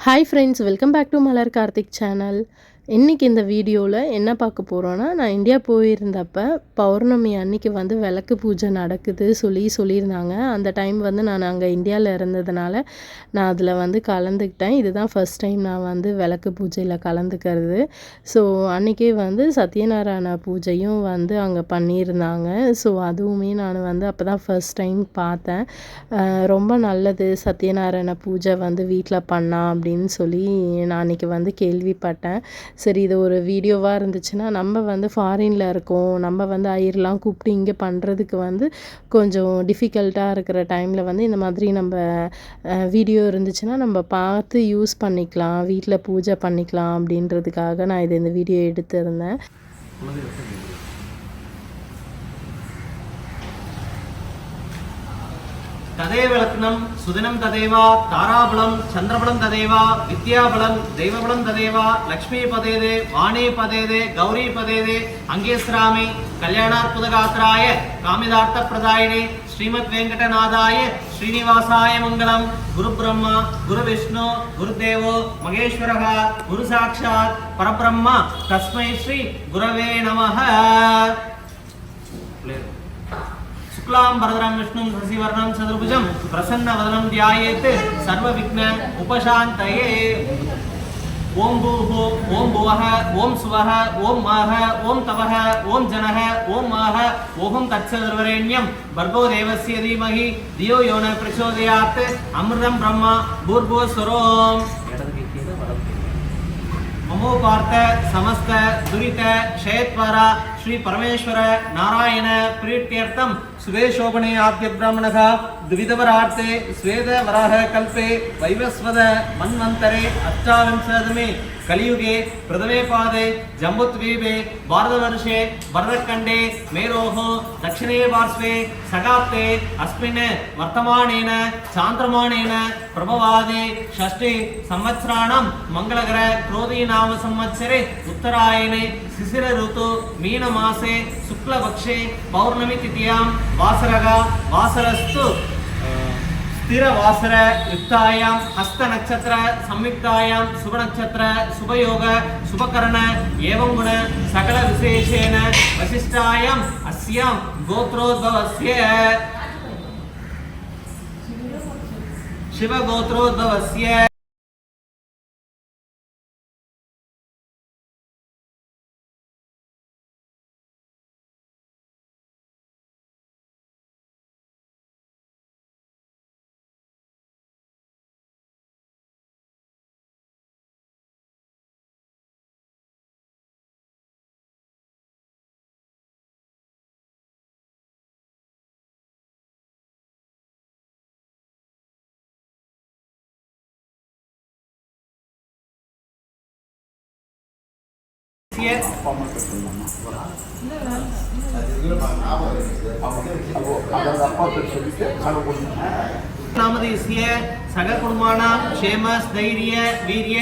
Hi friends, welcome back to Malar Karthik channel. இன்றைக்கி இந்த வீடியோவில் என்ன பார்க்க போகிறோன்னா, நான் இந்தியா போயிருந்தப்போ பௌர்ணமி அன்னைக்கு விளக்கு பூஜை நடக்குது சொல்லியிருந்தாங்க. அந்த டைம் நான் அங்கே இந்தியாவில் இருந்ததுனால நான் அதில் கலந்துக்கிட்டேன். இதுதான் ஃபர்ஸ்ட் டைம் நான் விளக்கு பூஜையில் கலந்துக்கிறது. ஸோ அன்றைக்கே சத்யநாராயண பூஜையும் அங்கே பண்ணியிருந்தாங்க. ஸோ அதுவுமே நான் அப்போ தான் ஃபர்ஸ்ட் டைம் பார்த்தேன். ரொம்ப நல்லது சத்யநாராயண பூஜை வீட்டில் பண்ணால் அப்படின்னு சொல்லி நான் அன்றைக்கி கேள்விப்பட்டேன். சரி, இது ஒரு வீடியோவாக இருந்துச்சுன்னா, நம்ம ஃபாரினில் இருக்கோம், நம்ம ஐயர்லாம் கூப்பிட்டு இங்கே பண்ணுறதுக்கு கொஞ்சம் டிஃபிகல்ட்டாக இருக்கிற டைமில் இந்த மாதிரி நம்ம வீடியோ இருந்துச்சுன்னா நம்ம பார்த்து யூஸ் பண்ணிக்கலாம், வீட்டில் பூஜை பண்ணிக்கலாம் அப்படின்றதுக்காக நான் இந்த வீடியோ எடுத்திருந்தேன். तदेव लग्नं सुदिनं तदेव ताराबलं चंद्रबलं तदेव विद्याबलं दैवबलं तदेव लक्ष्मीपदेदे वाणीपदेदे गौरीपदेदे अंगेस्रामि कल्याणात्मदगात्राय कामिदार्थप्रदायिने श्रीमद्वेंकटनाथाय श्रीनिवासाय मंगलम. गुरुब्रह्मा गुरुविष्णु गुरुदेवो महेश्वरः गुरुसाक्षात् परब्रह्म तस्मै श्री गुरवे नमः. शुक्लां वरदं विष्णुं शशिवर्णं चतुर्भुजं प्रसन्नवदनं ध्यायेत् सर्वविघ्न उपशान्तये. ओम भूः ओम भुवः ओम सुवः ओम महः ओम तपः ओम जनः ओम महः ओम तत्सवितुर्वरेण्यं भर्गो देवस्य धीमहि धियो यो न प्रचोदयात्. अमृतं ब्रह्म भूर्भुवस्सुरोम्. ममो पार्थ समस्त दुरित क्षयत्वारा श्री परमेश्वर नारायण प्रीत्यर्थम सुबे शोभने आद्य ब्राह्मणः द्विविधवरार्थे स्वेद वराह कल्पे वैवस्वद मन्वन्तरे अष्टाविंशतमे कलियुगे प्रथमे पादे जम्बुद्वीपे भारतवर्षे भरतखण्डे मेरोः दक्षिणे पार्श्वे सगाप्ते अस्मिन् वर्तमानेन चान्द्रमानेन प्रभवादे षष्ठी संवत्सराणां मंगलकर क्रोधी नाम संवत्सरे उत्तरायणे शिशिर ऋतु मीन मासे शुक्लपक्षे पौर्णमी तिथियां वासरः वासरस्तु स्थिर वासर युक्तायां हस्त नक्षत्र संयुक्तायां शुभ नक्षत्र शुभयोग शुभकरण एवं गुण सकल विशेषेण वशिष्ठायां अस्यां गोत्रोद्भवस्य शिव गोत्रोद्भवस्य नामधेयस्य सगल कुटुंबानां क्षेम स्थैर्य वीर्य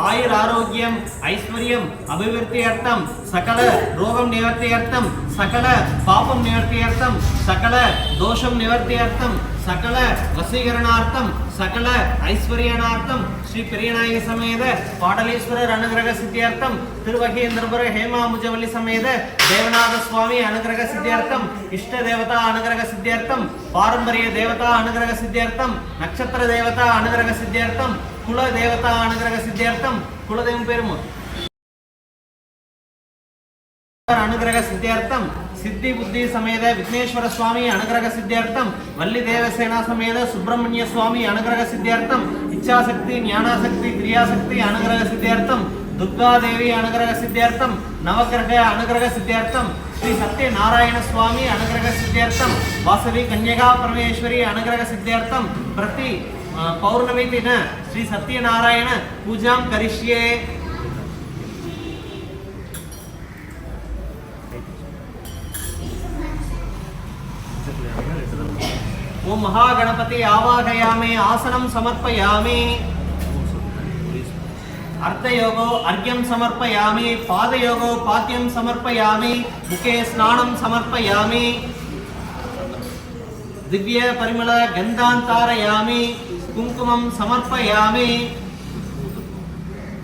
आयुर आरोग्यम ऐश्वर्यम अभिवृद्ध्यर्थम सकल रोगम निवर्त्यर्थम सकल पापम निवर्त्यर्थम सकल दोषम निवर्त्यर्थम सकल वशीकरणार्थम सकल ऐश्वर्याणार्थम श्री पेरियनायक समेत पाटलीश्वर अनुग्रह सिद्ध्यर्थम तिरुवहेन्द्रपुर हेमामुजवल्ली समेत देवनाथ स्वामी अनुग्रह सिद्ध्यर्थम इष्ट देवता अनुग्रह सिद्ध्यर्थम पारंपर्य देवता अनुग्रह सिद्ध्यर्थम नक्षत्र देवता अनुग्रह सिद्ध्यर्थम कुल देवता अनुग्रह सिद्ध्यर्थम कुलदेवं पेरुम अनुग्रह सिद्ध्यर्थम सिद्धि बुद्धि समेत विघ्नेश्वर स्वामी अनुग्रह सिद्ध्यर्थम वल्ली देवसेना समेत सुब्रह्मण्य स्वामी अनुग्रह सिद्ध्यर्थम इच्छाशक्ति ज्ञानाशक्ति क्रियाशक्ति अनुग्रह सिद्ध्यर्थम दुर्गा देवी अनुग्रह सिद्ध्यर्थम नवग्रह अनुग्रह सिद्ध्यर्थम श्री सत्यनारायण स्वामी अनुग्रह सिद्ध्यर्थम वासवी कन्यका परमेश्वरी अनुग्रह सिद्ध्यर्थम प्रति पौर्णमी दिन श्री सत्यनारायण पूजां करिष्ये. ओम महागणपति आवाहयामि आसनं समर्पयामि अर्धयोगो अर्घ्यं समर्पयामि पादयोगो पाद्यं समर्पयामि मुखे स्नानं समर्पयामि दिव्य परिमल गंधान् तारयामि कुंकुमं समर्पयामि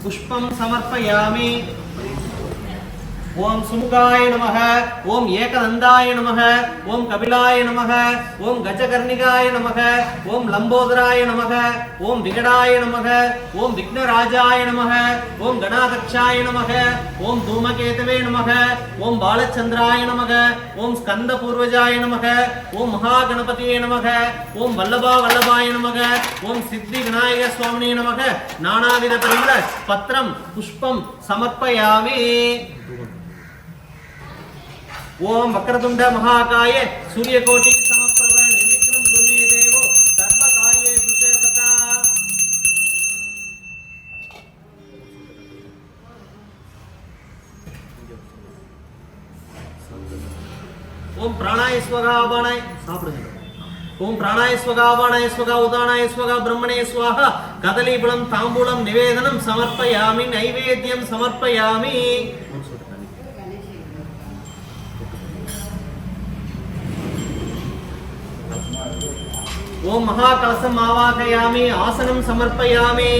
पुष्पं समर्पयामि। ओम सुमुखाय नमः, ओम एकदंताय नमः, ओम कपिलाय नमः, ओम गजकर्णिकाय नमः, ओम लंबोदराय नमः, ओम विकटाय नमः, ओम विघ्नराजाय नमः, ओम गणाध्यक्षाय नमः, ओम धूमकेतवे नमः, ओम बालचंद्राय नमः, ओम स्कंदपूर्वजाय नमः, ओम महागणपतिये नमः, ओम वल्लभाय नमः, ओम सिद्धि विनायक स्वामिने नमः। नानाविध परिमल पत्रं पुष्पं समर्पयामि। ओम वक्रतुंड महाकाय सूर्यकोटि समप्रभ निर्विघ्नं कुरु मे देवो सर्वकार्येषु सर्वदा। ओम प्राणाय स्वगा अपानाय ओम प्राणाय स्वगा अपानाय स्वगा उदानाय स्वगा ब्रह्मणे स्वाहा। कदलीफलं तांबूलं निवेदनं समर्पयामि, नैवेद्यं समर्पयामि। ओम महाकलशम आवाहयामि, आसनं समर्पयामि।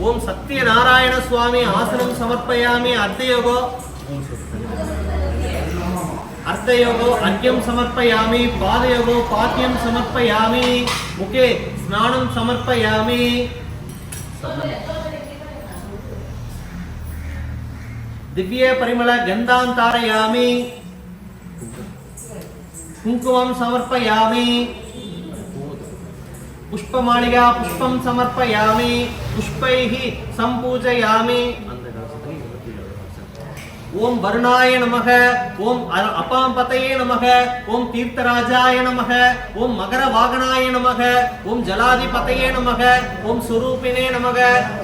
ओम सत्यनारायण स्वामी आसनं समर्पयामि। अर्धयोगो अर्घ्यं समर्पयामि। पादयोगो पाद्यं समर्पयामि। मुखे स्नानं समर्पयामि। दिव्य परिमल गंधान् तारयामि। कुंकुमं समर्पयामि। पुष्पमालिका पुष्पं समर्पयामि। पुष्पैः संपूजयामि। ओम वरुणाय नमः, ओम अपांपतये नमः, ओम तीर्थराजाय नमः, ओम मकरवाहनाय नमः, ओम जलाधिपतये नमः, ओम स्वरूपिणे नमः,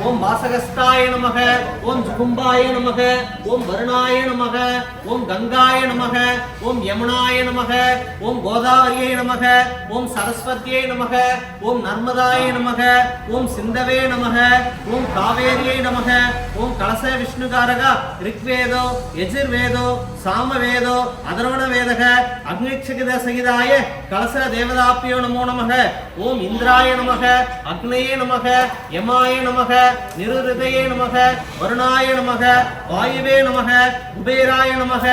ओम वासगस्ताय नमः, ओम जुकुम्बाय नमः, ओम वरुणाय नमः, ओम गंगाय नमः, ओम यमुनाय नमः, ओम गोदावर्यै नमः, ओम सरस्वत्यै नमः, ओम नर्मदाय नमः, ओम सिंधवे नमः, ओम कावेर्यै नमः, ओम कलश विष्णुकारक ऋग्वेदो यजुर्वेदो सामवेदो अधर्वण वेदः अग्निक्षित सहिताय कलश देवताभ्यो नमो नमः। ओम इंद्राय नमः, अग्नये नमः, यमाय नमः, निरुहृतये नमः, वरुणाय नमः, वायुवे नमः, कुबेराय नमः,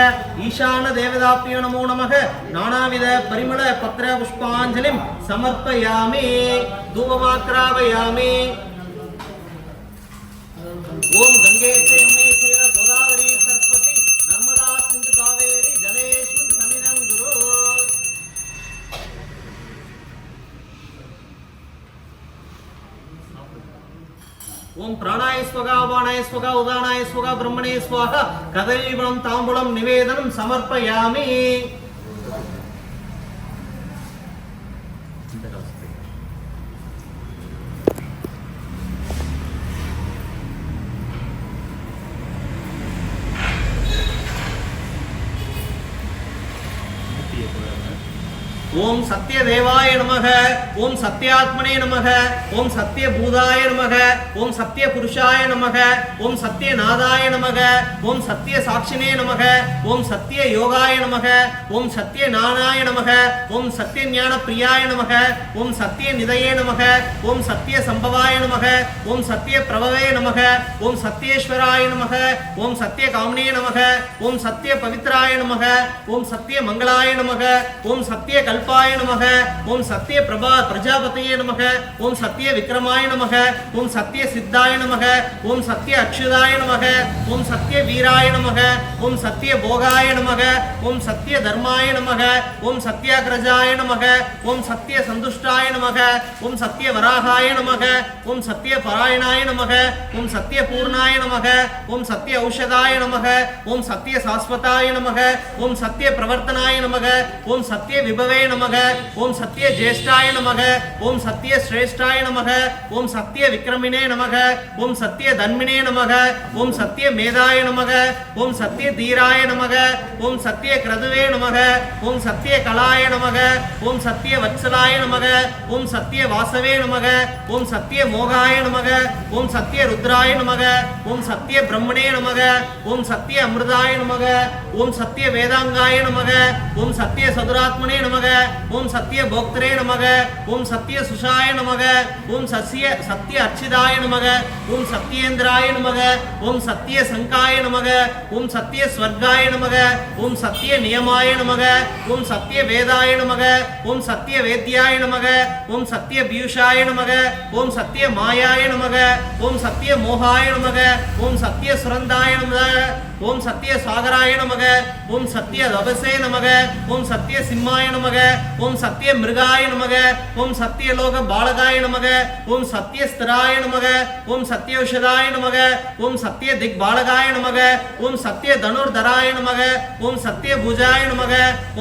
ईशान देवताभ्यो नमो नमः। नानाविध परिमल पत्र पुष्पांजलिं समर्पयामि, धूपमाक्रापयामि। ओम गंगे च यमुने चैव गोदावरी सरस्वती नर्मदा सिंधु कावेरी जलेस्मिन् सन्निधं कुरु। ओम प्राणाय स्वगा अपानाय स्वगा उदानाय स्वगा ब्रह्मणे स्वाहा। कदलीफलं तांबूलं निवेदनं समर्पयामि। ओम सत्यदेवाय नमः, ओम सत्यात्मने नमः, ओम सत्यभूताय नमः, ओम सत्यपुरुषाय नमः, ओम सत्यनादाय नमः, ओम सत्यसाक्षिणे नमः, ओम सत्ययोगाय नमः, ओम सत्यनानाय नमः, ओम सत्यज्ञानप्रियाय नमः, ओम सत्यनिधये नमः, ओम सत्यसंभवाय नमः, ओम सत्यप्रभवे नमः, ओम सत्येश्वराय नमः, ओम सत्यकामने नमः, ओम सत्यपवित्राय नमः, ओम सत्यमंगलाय नमः, ओम सत्यकल्प पाय नमः, ओम सत्य प्रजापतये नमः, ओम सत्य विक्रमाय नमः, ओम सत्य सिद्धाय नमः, ओम सत्य अक्षुदाय नमः, ओम सत्य वीराय नमः, ओम सत्य भोगाय नमः, ओम सत्य धर्माय नमः, ओम सत्याग्रजाय नमः, ओम सत्य संतुष्टाय नमः, ओम सत्य वराहाय नमः, ओम सत्य परायणाय नमः, ओम सत्य पूर्णाय नमः, ओम सत्य औषधाय नमः, ओम सत्य शाश्वताय नमः, ओम सत्य प्रवर्तनाय नमः, ओम सत्य विभवे नमः, ओम सत्य ज्येष्ठाय नमः, ओम सत्य श्रेष्ठाय नमः, ओम सत्य विक्रमिणे नमः, ओम सत्य धन्मिणे नमः, ओम सत्य मेधाय नमः, ओम सत्य धीराय नमः, ओम सत्य क्रतुवे नमः, ओम सत्य कलाय नमः, ओम सत्य वत्सलाय नमः, ओम सत्य वासवे नमः, ओम सत्य मोगाय नमः, ओम सत्य रुद्राय नमः, ओम सत्य ब्रह्मणे नमः, ओम सत्य अमृताय नमः, ओम सत्य वेदांगाय नमः, ओम सत्य सदुरात्मने नमः, ஓம் சத்ய போக்தரே நமக ஓம் சத்ய சுஷாய நமக ஓம் சத்ய அர்ச்சிதாய நமக ஓம் சத்யேந்திராய நமக ஓம் சத்ய சங்காய நமக ஓம் சத்ய ஸ்வர்காய நமக ஓம் சத்ய நியமாய நமக ஓம் சத்ய வேதாய நமக ஓம் சத்ய வேத்யாய நமக ஓம் சத்ய பியூஷாய நமக ஓம் சத்ய மாயாய நமக ஓம் சத்ய மோகாய நமக ஓம் சத்ய சுரந்தாய நமக ஓம் சத்ய சாகராய நமக ஓம் சத்ய தபசே நமக ஓம் சத்ய சிம்மாய நமக ஓம் சத்ய மிருகாய நமக ஓம் சத்ய லோக பாலகாய நமக ஓம் சத்ய ஸ்திராய நமக ஓம் சத்ய ஔஷதாய நமக ஓம் சத்ய திக் பாலகாய நமக ஓம் சத்ய தனுர்தராய நமக ஓம் சத்ய பூஜாய நமக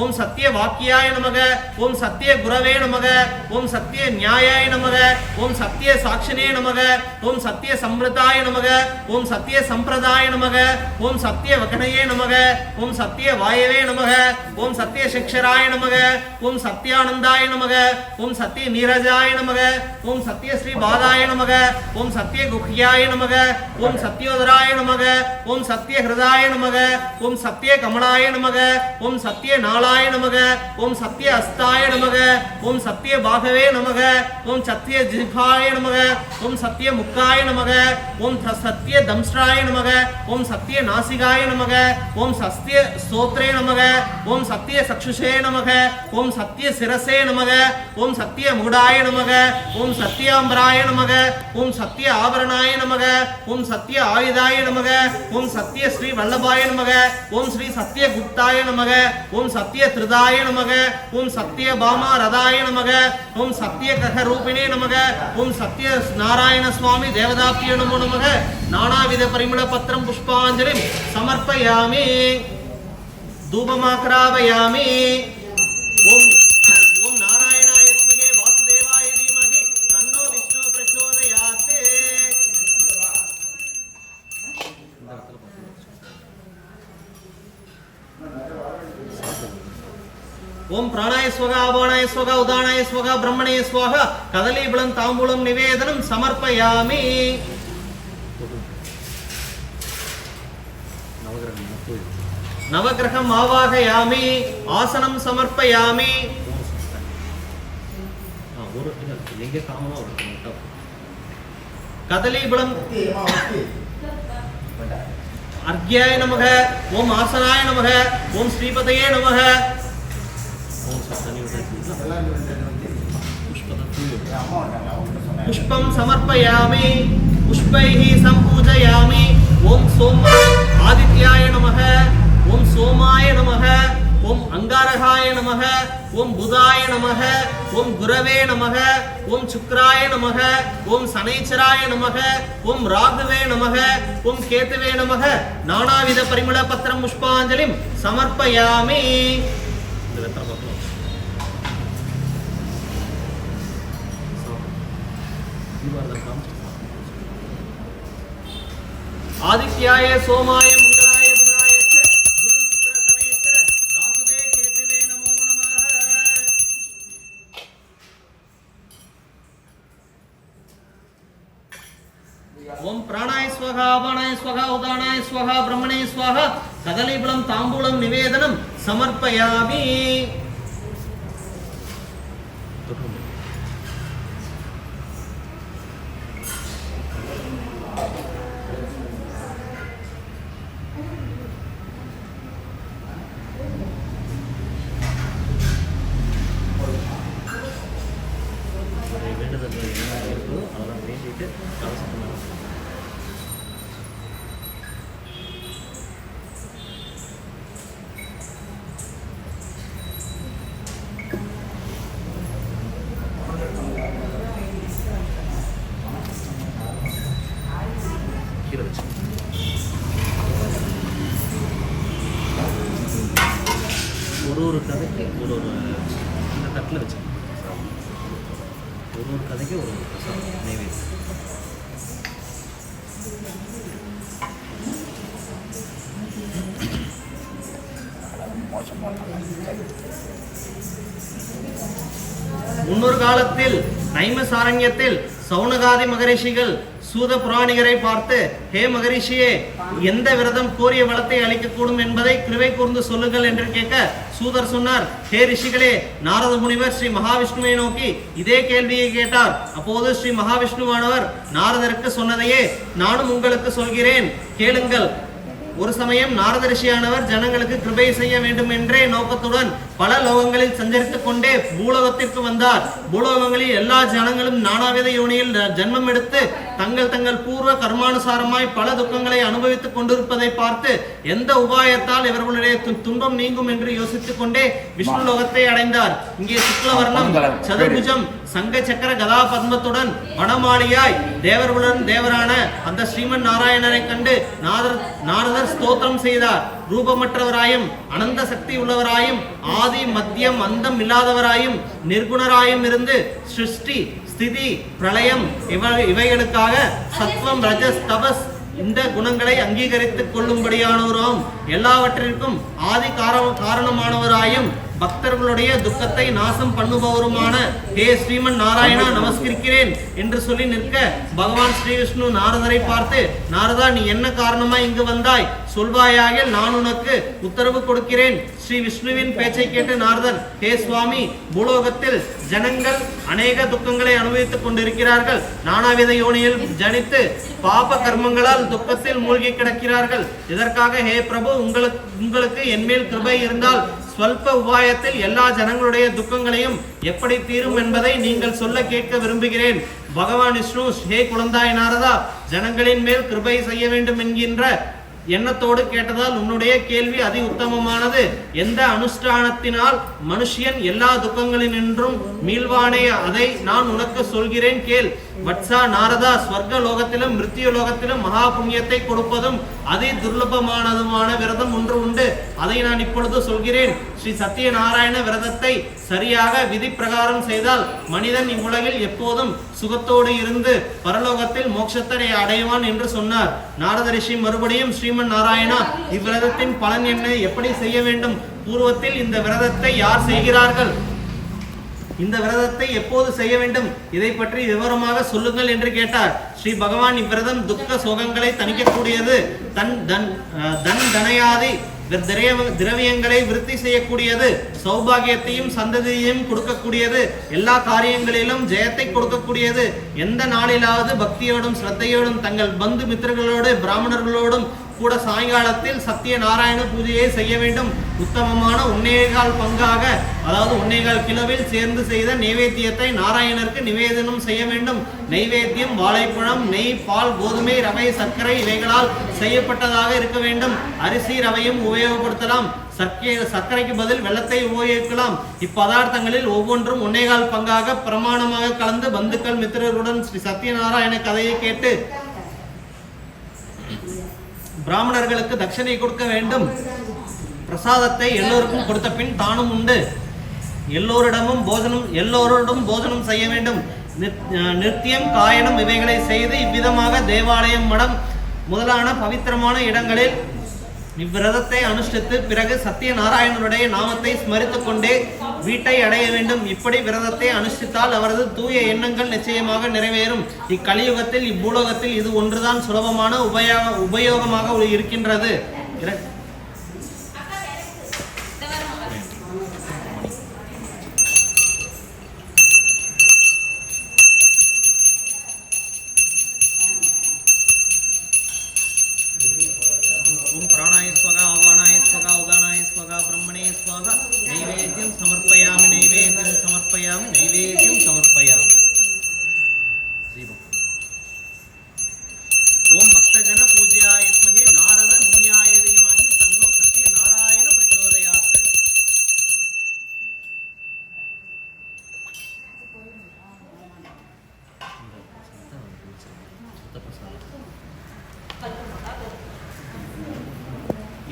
ஓம் சத்ய வாக்கியாய நமக ஓம் சத்ய குரவே நமக ஓம் சத்ய நியாயாய நமக ஓம் சத்ய சாட்சினே நமக ஓம் சத்ய சம்ருதாய நமக ஓம் சத்ய சம்பிரதாய நமக ஓம் சத்ய வகணையே நமக ஓம் சத்ய வாயவே நமக ஓம் சத்ய சிக்ஷராய நமக ஓம் சத்யானந்தாய நமக ஓம் சத்ய நீரஜாய நமக ஓம் சத்ய ஸ்ரீ பாதாய நமக ஓம் சத்ய குஹ்யாய நமக ஓம் சத்யோதராய நமக ஓம் சத்ய ஹிருதாய நமக ஓம் சத்ய கமலாய நமக ஓம் சத்ய நாளாய நமக ஓம் சத்ய அஸ்தாய நமக ஓம் சத்ய பாகவே நமக ஓம் சத்ய ஜிஹ்வாய நமக ஓம் சத்ய முக்காய நமக ஓம் சத்ய தம்ஸ்ராய நமக ஓம் சத்ய நாசிகாய நமக ஓம் சத்ய ஸ்தோத்ரே நமக ஓம் சத்ய சக்ஷுஷே நமக ஓம் சத்ய சிரசே நமக ஓம் சத்ய முகுடாய நமக ஓம் சத்யாம்பராய நமக ஓம் சத்ய ஆபரணாய நமக ஓம் சத்ய ஆயுதாய நமக ஓம் சத்ய ஸ்ரீ வல்லபாய நமக ஓம் ஸ்ரீ சத்ய குப்தாய நமக ஓம் சத்ய திருதாய நமக ஓம் சத்ய பாமா ரதாய நமக ஓம் சத்ய கக ரூபிணே நமக ஓம் சத்ய நாராயண சுவாமி தேவதாப்பிய நமோ நமக நானாவித பரிமள பத்திரம் புஷ்பாஞ்சலி சமர்ப்பயாமி தூபமாக்ராவயாமி ஓம் ஓம் நாராயணாய வித்மகே வாசுதேவாய தீமஹி தன்னோ விஷ்ணு பிரச்சோதயாத். ஓம் பிராணாய ஸ்வகா அபானாய ஸ்வகா உதானாய ஸ்வகா பிரம்மணே ஸ்வகா கதலீபலம் தாம்பூலம் நிவேதனம் சமர்ப்பயாமி. நவகிரகம் ஆவாகயாமி ஆசனம் சமர்ப்பயாமி. கதலீபலம் அர்க்யாய நமக ஓம் ஆசனாய நமக ஓம் ஸ்ரீபதயே நமக. புஷ்பம் சமர்ப்பயாமி புஷ்பைஹி சம்பூஜயாமி. ஓம் சோம ஆதித்யாய நமக ஓம் சோமாய நமக ஓம் அங்காரகாய நமக ஓம் புதாய நமக ஓம் குரவே நமக ஓம் சுக்ராய நமக ஓம் சனைச்சராய நமக ஓம் ராகுவே நமக ஓம் கேதுவே நமக நானாவித பரிமள பத்திரம் புஷ்பாஞ்சலிம் சமர்ப்பயாமி. ஆதித்யாய சோமாய மங்களாய புதாய குரு சுக்ர சனேஸ்வர ராகுவே கேதுவே நமோ நமः. ஓம் பிராணாய ஸ்வகா அபானாய ஸ்வகா உதானாய ஸ்வகா பிரம்மணே ஸ்வகா கதலீபலம் தாம்பூலம் நிவேதனம் சமர்ப்பயாமி. ஒரு கதைக்கு ஒரு இந்த தட்டில் வச்சு ஒரு கதைக்கு ஒரு பிரசாதம் நைவேத்தியம். முன்னொரு காலத்தில் நைமசாரண்யத்தில் சௌனகாதி மகரிஷிகள் சூத புராணிகரை பார்த்து, ஹே மகரிஷியே, எந்த விரதம் கோரிய வளத்தை அளிக்கக்கூடும் என்பதை கிருபை கூர்ந்து சொல்லுங்கள் என்று கேட்க சூதர் சொன்னார், ஹே ரிஷிகளே, நாரத முனிவர் ஸ்ரீ மகாவிஷ்ணுவை நோக்கி இதே கேள்வியை கேட்டார். அப்போது ஸ்ரீ மகாவிஷ்ணுவானவர் நாரதருக்கு சொன்னதையே நானும் உங்களுக்கு சொல்கிறேன், கேளுங்கள். ஒரு சமயம் நாரத ரிஷியானவர் ஜனங்களுக்கு கிருபை செய்ய வேண்டும் என்றே நோக்கத்துடன் பல லோகங்களில் சஞ்சரித்துக் கொண்டே பூலோகத்திற்கு வந்தார். பூலோகங்களில் எல்லா ஜனங்களும் நானாவித யோனியில் ஜன்மம் எடுத்து தங்கள் பூர்வ கர்மானுசாரமாய் பல துக்கங்களை அனுபவித்துக் கொண்டிருப்பதை பார்த்து எந்த உபாயத்தால் இவர்களுடைய துன்பம் நீங்கும் என்று யோசித்துக் கொண்டே விஷ்ணு லோகத்தை அடைந்தார். இங்கே சுக்லவர்ணம், சதுர்புஜம், சங்க சக்கர கதா பத்மத்துடன் வனமாளியாய் தேவர்களுடன் தேவரான அந்த ஸ்ரீமன் நாராயணரை கண்டு நாரதர் ஸ்தோத்திரம் செய்தார். ரூபமற்றவராயும் அனந்த சக்தி உள்ளவராயும் ஆதி மத்தியம் அந்தம் இல்லாதவராயும் நிர்குணராயும் இருந்து சிருஷ்டி ஸ்திதி பிரளயம் இவைகளுக்காக சத்வம் ரஜஸ் தபஸ் இந்த குணங்களை அங்கீகரித்துக் கொள்ளும்படியானவரும் எல்லாவற்றிற்கும் ஆதி காரணமானவராயும் பக்தர்களுடைய துக்கத்தை நாசம் பண்ணுபவருமான ஹே ஸ்ரீமன் நாராயணா நமஸ்கரிக்கிறேன் என்று சொல்லி நிற்க பகவான் ஸ்ரீ விஷ்ணு நாரதரை பார்த்து, நாரதா, நீ என்ன காரணமாய் இங்கு வந்தாய்? சொல்வாயாக, நான் உனக்கு உத்தரவு கொடுக்கிறேன். ஸ்ரீ விஷ்ணுவின் பேச்சை கேட்டு நாரதர், ஹே சுவாமி, பூலோகத்தில் ஜனங்கள் அநேக துக்கங்களை அனுபவித்துக் கொண்டிருக்கிறார்கள். நானாவித யோனியில் ஜனித்து பாப கர்மங்களால் துக்கத்தில் மூழ்கி கிடக்கிறார்கள். இதற்காக ஹே பிரபு, உங்களுக்கு என்மேல் கிருபை இருந்தால் ஸ்வல்ப உபாயத்தில் எல்லா ஜனங்களுடைய துக்கங்களையும் எப்படி தீரும் என்பதை நீங்கள் சொல்ல கேட்க விரும்புகிறேன். பகவான் விஷ்ணு, ஹே குழந்தாய் நாரதா, ஜனங்களின் மேல் கிருபை செய்ய வேண்டும் என்கின்ற எண்ணத்தோடு கேட்டதால் உன்னுடைய கேள்வி அதி உத்தமமானது. எந்த அனுஷ்டானத்தினால் மனுஷியன் எல்லா துக்கங்களினின்றும் மீள்வானே, அதை நான் உனக்கு சொல்கிறேன் கேள். வட்சா நாரதா, ஸ்வர்க லோகத்திலும் மிருத்யு லோகத்திலும் மகா புண்ணியத்தை கொடுப்பதும் அதி துர்லபமானதுமான விரதம் ஒன்று உண்டு. அதை நான் இப்பொழுது சொல்கிறேன். ஸ்ரீ சத்யநாராயண விரதத்தை சரியாக விதி பிரகாரம் செய்தால் மனிதன் இவ்வுலகில் எப்போதும் சுகத்தோடு இருந்து பரலோகத்தில் மோட்சத்தை அடைவான் என்று சொன்னார். நாரத ரிஷி மறுபடியும், ஸ்ரீமன் நாராயணா, இவ்விரதத்தின் பலன் என்ன, எப்படி செய்ய வேண்டும்? பூர்வத்தில் இந்த விரதத்தை யார் செய்கிறார்கள்? இந்த விரதத்தை எப்போது செய்ய வேண்டும்? இதை பற்றி விவரமாக சொல்லுங்கள் என்று கேட்டார். ஸ்ரீ பகவான், இவ்விரதம் துக்க சோகங்களை தணிக்கக்கூடியது, தனயாதி திரவியங்களை விருத்தி செய்யக்கூடியது, சௌபாகியத்தையும் சந்ததியையும் கொடுக்கக்கூடியது, எல்லா காரியங்களிலும் ஜெயத்தை கொடுக்கக்கூடியது. எந்த நாளிலாவது பக்தியோடும் ஸ்ரத்தையோடும் தங்கள் பந்து மித்திரர்களோடு பிராமணர்களோடும் கூட சாயங்காலத்தில் சத்திய நாராயண பூஜையை செய்ய வேண்டும். உத்தமமான 1.25 பங்காக, அதாவது 1.25 கிலோவில் சேர்ந்து செய்த நைவேத்தியத்தை நாராயணருக்கு நிவேதனம் செய்ய வேண்டும். நைவேத்தியம் வாழைப்பழம், நெய், பால், கோதுமை, ரவை, சர்க்கரை இவைகளால் செய்யப்பட்டதாக இருக்க வேண்டும். அரிசி ரவையும் உபயோகப்படுத்தலாம். சர்க்கரைக்கு பதில் வெள்ளத்தை உபயோகிக்கலாம். இப்பதார்த்தங்களில் ஒவ்வொன்றும் 1.25 பங்காக பிரமாணமாக கலந்து பந்துக்கள் மித்திரருடன் ஸ்ரீ சத்யநாராயண கதையை கேட்டு பிராமணர்களுக்கு தட்சணை கொடுக்க வேண்டும். பிரசாதத்தை எல்லோருக்கும் கொடுத்த பின் தானும் உண்டு. எல்லோரோடும் போஜனம் செய்ய வேண்டும். நித்தியம் காயனம் இவைகளை செய்து இவ்விதமாக தேவாலயம், மடம் முதலான பவித்திரமான இடங்களில் இவ்விரதத்தை அனுஷ்டித்து பிறகு சத்யநாராயணனுடைய நாமத்தை ஸ்மரித்துக் கொண்டே வீட்டை அடைய வேண்டும். இப்படி விரதத்தை அனுஷ்டித்தால் அவரது தூய எண்ணங்கள் நிச்சயமாக நிறைவேறும். இக்கலியுகத்தில் இப்பூலோகத்தில் இது ஒன்றுதான் சுலபமான உபயோகமாக இருக்கின்றது.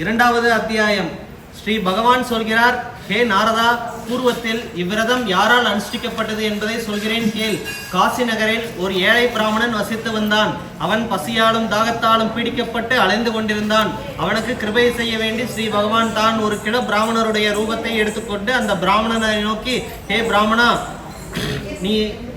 இரண்டாவது அத்தியாயம். ஸ்ரீ பகவான் சொல்கிறார், ஹே நாரதா, பூர்வத்தில் இவ்விரதம் யாரால் அனுஷ்டிக்கப்பட்டது என்பதை சொல்கிறேன் கேள். காசி நகரில் ஒரு ஏழை பிராமணன் வசித்து வந்தான். அவன் பசியாலும் தாகத்தாலும் பீடிக்கப்பட்டு அலைந்து கொண்டிருந்தான். அவனுக்கு கிருபை செய்ய வேண்டி ஸ்ரீ பகவான் தான் ஒரு கிழ பிராமணருடைய ரூபத்தை எடுத்துக்கொண்டு அந்த பிராமணனை நோக்கி, ஹே பிராமணா, நீ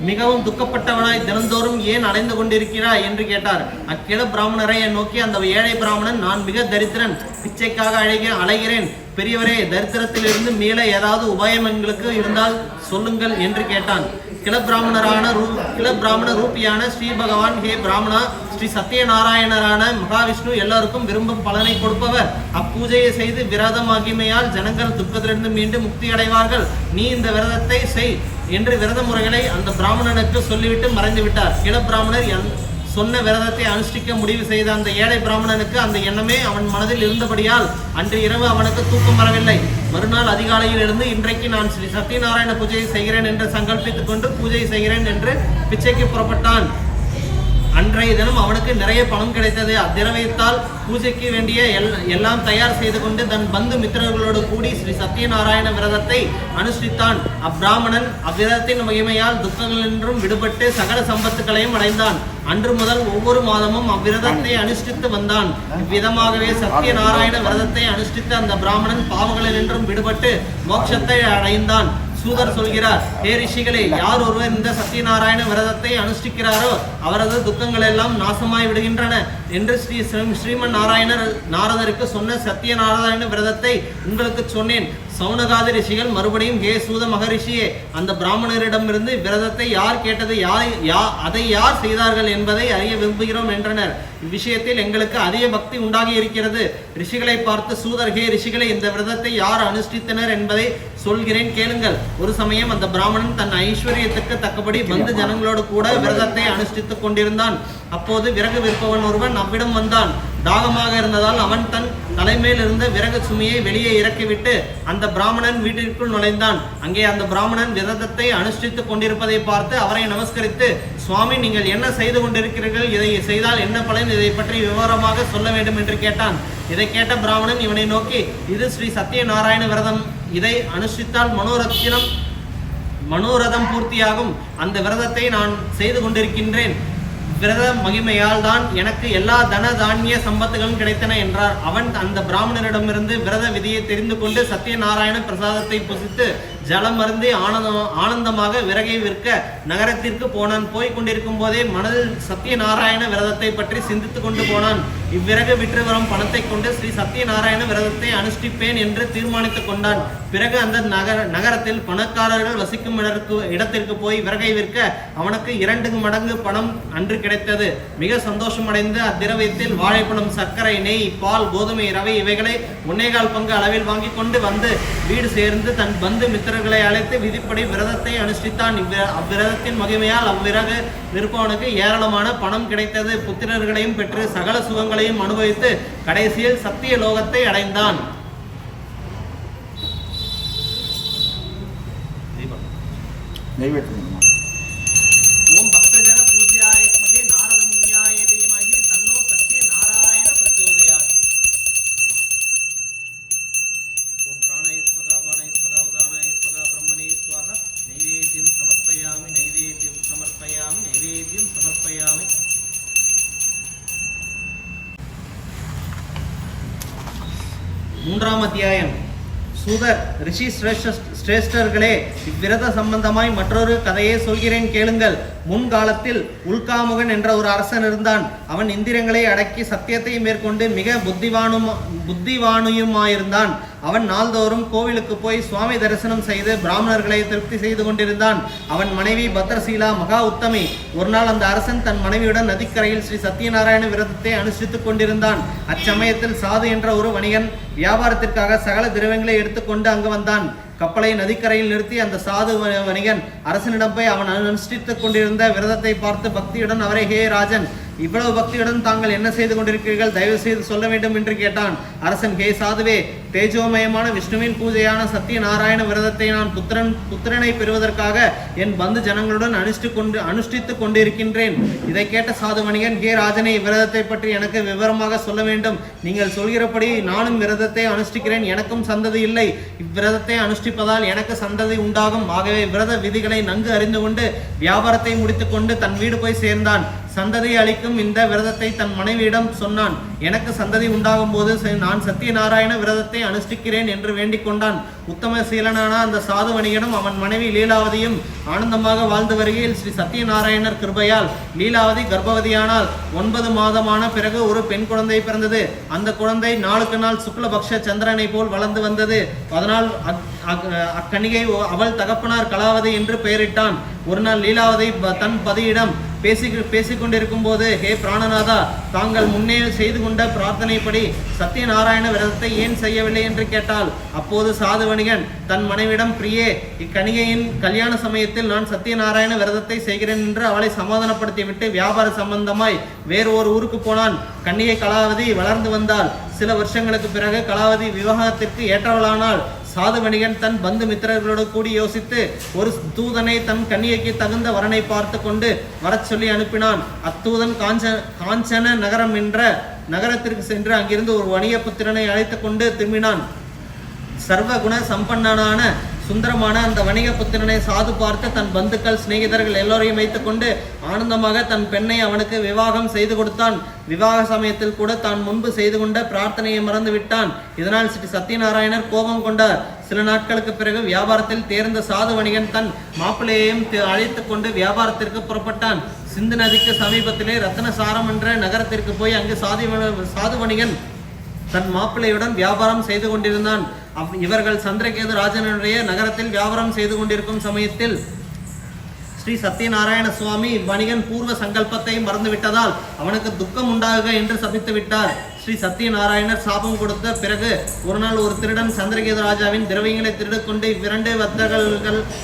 மிகவும் துக்கப்பட்டவனாய் தினந்தோறும் ஏன் அலைந்து கொண்டிருக்கிறாய் என்று கேட்டார். அக்கிழ பிராமணரை நோக்கி அந்த ஏழை பிராமணன், நான் மிக தரித்திரன், பிச்சைக்காக அலைகிறேன். பெரியவரே, தரித்திரத்திலிருந்து மீள ஏதாவது உபாயம் எங்களுக்கு இருந்தால் சொல்லுங்கள் என்று கேட்டான். கிள பிராமண ரூபியான ஸ்ரீ பகவான், ஹே பிராமணா, ஸ்ரீ சத்யநாராயணரான மகாவிஷ்ணு எல்லாருக்கும் விரும்பும் பலனை கொடுப்பவர். அப்பூஜையை செய்து விரத மகிமையால் ஜனங்கள் துக்கத்திலிருந்து மீண்டும் முக்தி அடைவார்கள். நீ இந்த விரதத்தை செய் என்று விரத முறைகளை அந்த பிராமணனுக்கு சொல்லிவிட்டு மறைந்து விட்டார். கிள பிராமணர் சொன்ன விரதத்தை அனுஷ்டிக்க முடிவு செய்த அந்த ஏழை பிராமணனுக்கு அந்த எண்ணமே அவன் மனதில் இருந்தபடியால் அன்று இரவு அவனுக்கு தூக்கம் வரவில்லை. மறுநாள் அதிகாலையில் இருந்து இன்றைக்கு நான் ஸ்ரீ சத்யநாராயண பூஜையை செய்கிறேன் என்று சங்கல்பித்துக் கொண்டு பூஜை செய்கிறேன் என்று பிச்சைக்கு புறப்பட்டான். அன்றைய தினம் அவனுக்கு நிறைய பணம் கிடைத்தது. அத்திரவியத்தால் பூஜைக்கு வேண்டிய எல்லாம் தயார் செய்து கொண்டு தன் பந்து மித்திரர்களோடு கூடி ஸ்ரீ சத்யநாராயண விரதத்தை அனுஷ்டித்தான். அப்பிராமணன் அவ்விரதத்தின் மகிமையால் துக்கங்களின்றும் விடுபட்டு சகல சம்பத்துக்களையும் அடைந்தான். அன்று முதல் ஒவ்வொரு மாதமும் அவ்விரதத்தை அனுஷ்டித்து வந்தான். இவ்விதமாகவே சத்யநாராயண விரதத்தை அனுஷ்டித்த அந்த பிராமணன் பாவங்களினின்றும் விடுபட்டு மோட்சத்தை அடைந்தான். சூதர் சொல்கிறார், ஹே ரிஷிகளே, யார் ஒருவர் இந்த சத்யநாராயண விரதத்தை அனுஷ்டிக்கிறாரோ அவரது துக்கங்கள் எல்லாம் நாசமாய் விடுகின்றன என்று ஸ்ரீமன் நாரதருக்கு சொன்ன சத்யநாராயண விரதத்தை உங்களுக்கு சொன்னேன். சௌனகாதி ரிஷிகள் மறுபடியும், ஹே சூத மகரிஷியே, அந்த பிராமணரிடமிருந்து விரதத்தை யார் கேட்டது, அதை யார் செய்தார்கள் என்பதை அறிய விரும்புகிறோம் என்றனர். இவ்விஷயத்தில் எங்களுக்கு அதிக பக்தி உண்டாகி இருக்கிறது. ரிஷிகளை பார்த்து சூதர், ஹே ரிஷிகளை, இந்த விரதத்தை யார் அனுஷ்டித்தனர் என்பதை சொல்கிறேன் கேளுங்கள். ஒரு சமயம் அந்த பிராமணன் தன் ஐஸ்வர்யத்துக்கு தக்கபடி பந்து ஜனங்களோடு கூட விரதத்தை அனுஷ்டித்துக் கொண்டிருந்தான். அப்போது விறகு விற்பவன் ஒருவன் அவ்விடம் வந்தான். தாகமாக இருந்ததால் அவன் தன் தலைமையில் இருந்த விறகு சுமையை வெளியே இறக்கிவிட்டு அந்த பிராமணன் வீட்டிற்குள் நுழைந்தான். அங்கே அந்த பிராமணன் விரதத்தை அனுஷ்டித்துக் கொண்டிருப்பதை பார்த்து அவரை நமஸ்கரித்து, சுவாமி, நீங்கள் என்ன செய்து கொண்டிருக்கிறீர்கள்? இதை செய்தால் என்ன பலன்? இதை பற்றி விவரமாக சொல்ல வேண்டும் என்று கேட்டான். இதை கேட்ட பிராமணன் இவனை நோக்கி, இது ஸ்ரீ சத்யநாராயண விரதம். இதை அனுஷ்டித்தால் மனோரதம் பூர்த்தியாகும். அந்த விரதத்தை நான் செய்து கொண்டிருக்கின்றேன். விரத மகிமையால் தான் எனக்கு எல்லா தன தானிய சம்பத்துகளும் கிடைத்தன என்றார். அவன் அந்த பிராமணரிடமிருந்து விரத விதியை தெரிந்து கொண்டு சத்யநாராயண பிரசாதத்தை புசித்து ஜலம் அருந்தி ஆனந்தமாக விறகை விற்க நகரத்திற்கு போனான். போய் கொண்டிருக்கும் போதே மனதில் சத்யநாராயண விரதத்தை பற்றி சிந்தித்துக் கொண்டு போனான். இவ்விறகு விற்று வரும் பணத்தை கொண்டு ஸ்ரீ சத்யநாராயண விரதத்தை அனுஷ்டிப்பேன் என்று தீர்மானித்துக் கொண்டான். பிறகு அந்த நகரத்தில் பணக்காரர்கள் வசிக்கும் இடத்திற்கு போய் விறகை விற்க அவனுக்கு 2 மடங்கு பணம் அன்று கிடைத்தது. மிக சந்தோஷம் அடைந்து அத்திரவியத்தில் வாழைப்பழம், சர்க்கரை, நெய், பால், கோதுமை, ரவை இவைகளை 1.25 பங்கு அளவில் வாங்கி கொண்டு வந்து வீடு சேர்ந்து தன் பந்து மித்திரர்களை அழைத்து விதிப்படி விரதத்தை அனுஷ்டித்தான். அவ்விரதத்தின் மகிமையால் அவ்விறகு விற்பவனுக்கு ஏராளமான பணம் கிடைத்தது. புத்திரர்களையும் பெற்று சகல சுகங்களையும் அனுபவித்து கடைசியில் சத்திய லோகத்தை அடைந்தான். ஓம் பக்தஜன பூஜ்யாய வித்மஹே நாரத முன்யாய தீமஹி தன்னோ சத்யநாராயண பிரச்சோதயாத். ஓம் பிராணாய ஸ்வதா வாணாய ஸ்வதா உதானாய ஸ்வதா பிரம்மணே ஸ்வாஹா. நைவேத்யம் சமர்ப்பயாமி, நைவேத்யம் சமர்ப்பயாமி, நைவேத்யம் சமர்ப்பயாமி. 3ஆம் அத்தியாயம். சூதர், ரிஷி சிரேஷ்டர்களே, இவ்விரத சம்பந்தமாய் மற்றொரு கதையை சொல்கிறேன் கேளுங்கள். முன்காலத்தில் உல்காமுகன் என்ற ஒரு அரசன் இருந்தான். அவன் இந்திரங்களை அடக்கி சத்தியத்தை மேற்கொண்டு மிக புத்திவானுயுமாயிருந்தான். அவன் நாள்தோறும் கோவிலுக்கு போய் சுவாமி தரிசனம் செய்து பிராமணர்களை திருப்தி செய்து கொண்டிருந்தான். அவன் மனைவி பத்ரசீலா மகா உத்தமி. ஒரு நாள் அந்த அரசன் தன் மனைவியுடன் நதிக்கரையில் ஸ்ரீ சத்யநாராயண விரதத்தை அனுஷ்டித்துக் கொண்டிருந்தான். அச்சமயத்தில் சாது என்ற ஒரு வணிகன் வியாபாரத்திற்காக சகல திரவியங்களை எடுத்துக்கொண்டு அங்கு வந்தான். கப்பலை நதிக்கரையில் நிறுத்தி அந்த சாது வணிகன் அரசனிடம் போய் அவன் அனுஷ்டித்துக் கொண்டிருந்த விரதத்தை பார்த்து பக்தியுடன் அவரை, ஹே ராஜன், இவ்வளவு பக்தியுடன் தாங்கள் என்ன செய்து கொண்டிருக்கிறீர்கள்? தயவு செய்து சொல்ல வேண்டும் என்று கேட்டான். அரசன், ஹே சாதுவே, தேஜோமயமான விஷ்ணுவின் பூஜையான சத்யநாராயண விரதத்தை நான் புத்திரனை பெறுவதற்காக என் பந்து ஜனங்களுடன் அனுஷ்டித்துக் கொண்டிருக்கின்றேன். இதை கேட்ட சாது வணிகன், ஹே ராஜனை, விரதத்தை பற்றி எனக்கு விவரமாக சொல்ல வேண்டும். நீங்கள் சொல்கிறபடி நானும் விரதத்தை அனுஷ்டிக்கிறேன். எனக்கும் சந்ததி இல்லை. இவ்விரதத்தை அனுஷ்டிப்பதால் எனக்கு சந்ததி உண்டாகும். ஆகவே விரத விதிகளை நன்கு அறிந்து கொண்டு வியாபாரத்தை முடித்துக் கொண்டு தன் வீடு போய் சேர்ந்தான். சந்ததி அளிக்கும் இந்த விரதத்தை தன் மனைவியிடம் சொன்னான். எனக்கு சந்ததி உண்டாகும் போது நான் சத்தியநாராயண விரதத்தை அனுஷ்டிக்கிறேன் என்று வேண்டிக் கொண்டான். உத்தம சீலனான அந்த சாது வணிகனும் அவன் மனைவி லீலாவதியும் ஆனந்தமாக வாழ்ந்து வருகையில் ஸ்ரீ சத்தியநாராயணர் கிருபையால் லீலாவதி கர்ப்பவதியானால் 9 மாதமான பிறகு ஒரு பெண் குழந்தை பிறந்தது. அந்த குழந்தை நாளுக்கு நாள் சுக்லபக்ஷ சந்திரனை போல் வளர்ந்து வந்தது. அதனால் அக்கணிகை அவள் தகப்பனார் கலாவதி என்று பெயரிட்டான். ஒரு நாள் லீலாவதி தன் பதியிடம் பேசிக்கொண்டிருக்கும் போது, ஹே பிராணநாதா, தாங்கள் முன்னே செய்து கொண்ட பிரார்த்தனைப்படி சத்தியநாராயண விரதத்தை ஏன் செய்யவில்லை என்று கேட்டாள். அப்போது சாது வணிகன் தன் மனைவிடம், பிரியே, இக்கணிகையின் கல்யாண சமயத்தில் நான் சத்தியநாராயண விரதத்தை செய்கிறேன் என்று அவளை சமாதானப்படுத்திவிட்டு வியாபார சம்பந்தமாய் வேறு ஒரு ஊருக்கு போனான். கன்னிகை கலாவதி வளர்ந்து வந்தாள். சில வருஷங்களுக்கு பிறகு கலாவதி விவாகத்திற்கு ஏற்றவளானால். சாது வணிகன் தன் பந்து மித்திரர்களோடு கூடி யோசித்து ஒரு தூதனை தன் கன்னிகைக்கு தகுந்த வரனை பார்த்து கொண்டு வரச் சொல்லி அனுப்பினான். அத்தூதன் காஞ்சன நகரம் என்ற நகரத்திற்கு சென்று அங்கிருந்து ஒரு வணிக புத்திரனை அழைத்து கொண்டு திரும்பினான். சர்வகுண சம்பன்னனான சுந்தரமான அந்த வணிக புத்திரனை சாது பார்த்து தன் பந்துக்கள் சிநேகிதர்கள் எல்லோரையும் வைத்துக் கொண்டு ஆனந்தமாக தன் பெண்ணை அவனுக்கு விவாகம் செய்து கொடுத்தான். விவாக சமயத்தில் கூட தான் முன்பு செய்து கொண்ட பிரார்த்தனையை மறந்து விட்டான். இதனால் ஸ்ரீ சத்தியநாராயணர் கோபம் கொண்டார். சில நாட்களுக்கு பிறகு வியாபாரத்தில் தேர்ந்த சாது வணிகன் தன் மாப்பிள்ளையையும் அழைத்து கொண்டு வியாபாரத்திற்கு புறப்பட்டான். சிந்து நதிக்கு சமீபத்திலே ரத்னசாரம் என்ற நகரத்திற்கு போய் அங்கு சாது வணிகன் தன் மாப்பிள்ளையுடன் வியாபாரம் செய்து கொண்டிருந்தான். இவர்கள் சந்திரகேது ராஜனுடைய நகரத்தில் வியாபாரம் செய்து கொண்டிருக்கும் சமயத்தில் ஸ்ரீ சத்தியநாராயண சுவாமி வணிகன் பூர்வ சங்கல்பத்தை மறந்துவிட்டதால் அவனுக்கு துக்கம் உண்டாகுக என்று சபித்து விட்டார். ஸ்ரீ சத்தியநாராயணர் சாபம் கொடுத்த பிறகு ஒரு நாள் ஒரு திருடன் சந்திரகேது ராஜாவின் திரவியங்களை திருடிக்கொண்டு இவ்விரண்டு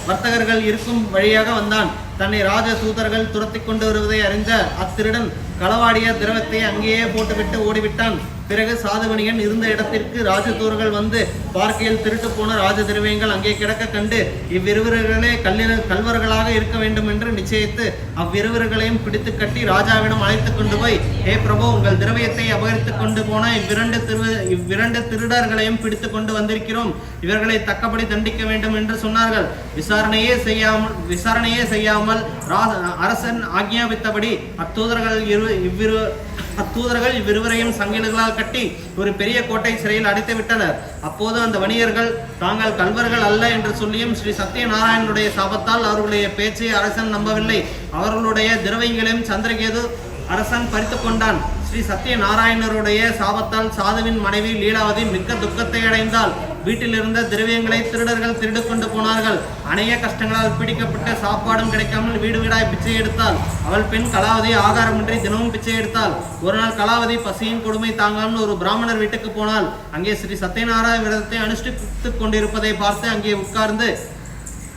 வர்த்தகர்கள் இருக்கும் வழியாக வந்தான். தன்னை ராஜ தூதர்கள் துரத்தி கொண்டு வருவதை அறிந்த அத்திருடன் களவாடிய திரவத்தை அங்கேயே போட்டுவிட்டு ஓடிவிட்டான். பிறகு சாதுவணிகன் இருந்த இடத்திற்கு ராஜதூர்கள் வந்து பார்க்கையில் திருட்டு போன ராஜ திரவியங்கள் அங்கே கிடக்க கண்டு இவ்விருவர்களே கல்வர்களாக இருக்க வேண்டும் என்று நிச்சயித்து அவ்விருவர்களையும் பிடித்து கட்டி ராஜாவிடம் அழைத்து கொண்டு போய், ஹே பிரபு, உங்கள் திரவியத்தை அபகரித்து கொண்டு போன இவ்விரண்டு திருடர்களையும் பிடித்து கொண்டு வந்திருக்கிறோம். இவர்களை தக்கபடி தண்டிக்க வேண்டும் என்று சொன்னார்கள். விசாரணையே செய்யாமல் அரசன் ஆக்ஞாபித்தபடி அத்தூதர்கள் இவ்விருவரையும் சங்கிலிகளால் கட்டி ஒரு பெரிய கோட்டை சிறையில் அடைத்து விட்டனர். அப்போது அந்த வணிகர்கள் தாங்கள் கல்வர்கள் அல்ல என்று சொல்லியும் ஸ்ரீ சத்தியநாராயணனுடைய சாபத்தால் அவர்களுடைய பேச்சை அரசன் நம்பவில்லை. அவர்களுடைய திரவியங்களையும் சந்திரகேது அரசன் பறித்து கொண்டான். ஸ்ரீ சத்தியநாராயணருடைய சாபத்தால் சாதுவின் மனைவி லீலாவதி மிக்க துக்கத்தை அடைந்தாள். வீட்டில் இருந்த திரவியங்களை திருடர்கள் திருடு கொண்டு போனார்கள். அநேக கஷ்டங்களால் பிடிக்கப்பட்ட சாப்பாடும் கிடைக்காமல் வீடு வீடாய் பிச்சை எடுத்தாள். அவள் பெண் கலாவதி ஆகாரமின்றி தினமும் பிச்சை எடுத்தாள். ஒரு நாள் கலாவதி பசியின் கொடுமை தாங்காமல் ஒரு பிராமணர் வீட்டுக்கு போனாள். அங்கே ஸ்ரீ சத்தியநாராயண விரதத்தை அனுஷ்டித்துக் கொண்டிருப்பதை பார்த்து அங்கே உட்கார்ந்து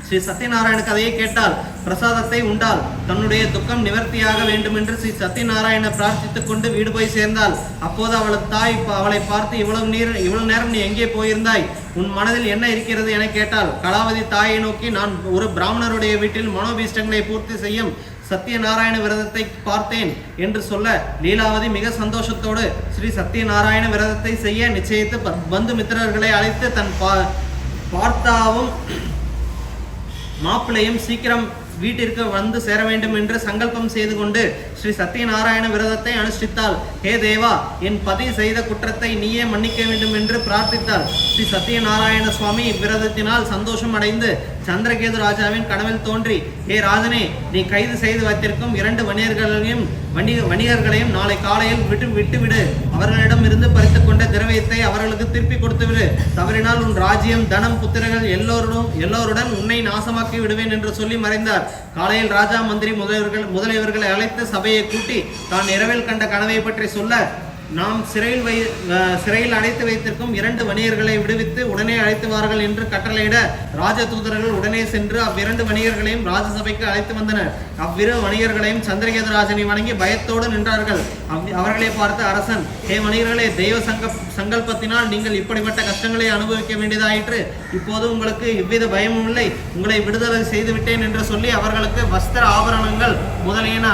ஸ்ரீ சத்தியநாராயண கதையை கேட்டாள். பிரசாதத்தை உண்டாள். தன்னுடைய துக்கம் நிவர்த்தியாக வேண்டும் என்று ஸ்ரீ சத்தியநாராயண பிரார்த்தித்துக் கொண்டு வீடு போய் சேர்ந்தாள். அப்போது அவளது தாய் அவளை பார்த்து, இவ்வளவு நேரம் நீ எங்கே போயிருந்தாய்? உன் மனதில் என்ன இருக்கிறது என கேட்டாள். கலாவதி தாயை நோக்கி, நான் ஒரு பிராமணருடைய வீட்டில் மனோபீஷ்டங்களை பூர்த்தி செய்யும் சத்தியநாராயண விரதத்தை பார்த்தேன் என்று சொல்ல, லீலாவதி மிக சந்தோஷத்தோடு ஸ்ரீ சத்தியநாராயண விரதத்தை செய்ய நிச்சயித்து பந்து மித்திரர்களை அழைத்து தன் பார்த்தாவும் மாப்பிள்ளையும் சீக்கிரம் வீட்டிற்கு வந்து சேர வேண்டும் என்று சங்கல்பம் செய்து கொண்டு ஸ்ரீ சத்தியநாராயண விரதத்தை அனுஷ்டித்தாள். ஹே தேவா, என் பதி செய்த குற்றத்தை நீயே மன்னிக்க வேண்டும் என்று பிரார்த்தித்தாள். ஸ்ரீ சத்தியநாராயண சுவாமி விரதத்தினால் சந்தோஷம் அடைந்து சந்திரகேது ராஜாவின் கனவில் தோன்றி, ஹே ராஜனே, நீ கைது செய்து வைத்திருக்கும் 2 வணிகர்களையும் நாளை காலையில் விட்டுவிடு. அவர்களிடம் இருந்து பறித்து கொண்ட திரவியத்தை அவர்களுக்கு திருப்பி கொடுத்து விடு. தவறினால் உன் ராஜ்யம், தனம், புத்திரர்கள் எல்லோருடன் உன்னை நாசமாக்கி விடுவேன் என்று சொல்லி மறைந்தார். காலையில் ராஜா, மந்திரி முதலியவர்களை அழைத்து சபையை கூட்டி தான் இரவில் கண்ட கனவை பற்றி சொல்ல, நாம் சிறையில் அடைத்து வைத்திருக்கும் 2 வணிகர்களை விடுவித்து உடனே அழைத்து வார்கள் என்று கட்டளையிட ராஜதூதர்கள் உடனே சென்று அவ்விரண்டு வணிகர்களையும் ராஜசபைக்கு அழைத்து வந்தனர். அவ்விரு வணிகர்களையும் சந்திரகேது ராஜனை வணங்கி பயத்தோடு நின்றார்கள். அவர்களை பார்த்து அரசன், ஹே வணிகர்களே, தெய்வ சங்கல்பத்தினால் நீங்கள் இப்படிப்பட்ட கஷ்டங்களை அனுபவிக்க வேண்டியதாயிற்று. இப்போது உங்களுக்கு எவ்வித பயமும் இல்லை. உங்களை விடுதலை செய்துவிட்டேன் என்று சொல்லி அவர்களுக்கு வஸ்திர ஆபரணங்கள் முதலியன